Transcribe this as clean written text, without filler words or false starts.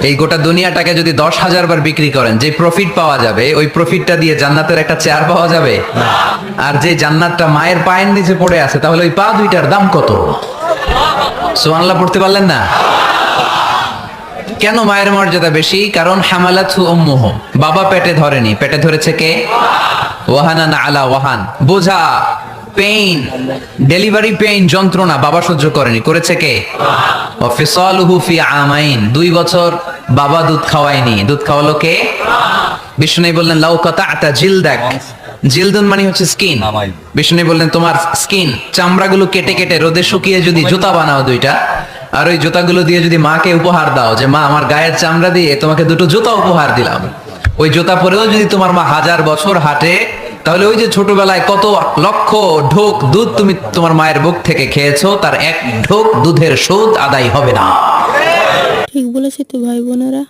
এই গোটা দুনিয়াটাকে যদি 10,000 বার বিক্রি করেন, যে প্রফিট পাওয়া যাবে ওই প্রফিটটা দিয়ে জান্নাতের একটা চেয়ার পাওয়া যাবে? আর যে জান্নাতটা মায়ের পায়ের নিচে পড়ে আছে, তাহলে ওই পা দুইটার দাম কত? সুবহানাল্লাহ পড়তে পারলেন না? কেন মায়ের মর্যাদা বেশি? কারণ হামালাতহু উম্মুহু, বাবা পেটে ধরেনি, পেটে ধরেছে কে? ওয়াহানান আলা ওয়াহান, বোঝা, পেইন, ডেলিভারি পেইন, যন্ত্রণা বাবা সহ্য করেনি, করেছে কে? ওয়া ফিসালুহু ফি আমাইন, 2 বছর বাবা দুধ খাওয়ায়নি, দুধ খাওয়ালো কে? বিষ্ণু বললেন লাউ কাতা'তা জিলদাক, জিলদুন মানে হচ্ছে স্কিন। বিষ্ণু বললেন তোমার স্কিন, চামড়াগুলো কেটে কেটে রোদে শুকিয়ে যদি জুতা বানাও দুইটা, আর ওই জুতাগুলো দিয়ে যদি মাকে উপহার দাও যে মা আমার গায়ের চামড়া দিয়ে তোমাকে দুটো জুতা উপহার দিলাম, ওই জুতা পরেও যদি তোমার মা 1000 বছর হাঁটে, তাহলে ওই যে ছোটবেলায় কত লক্ষ ঢোক দুধ তুমি তোমার মায়ের বুক থেকে খেয়েছো, তার এক ঢোক দুধের সুদ আদায় হবে না। ঠিক বলেছে তো ভাই বোনেরা।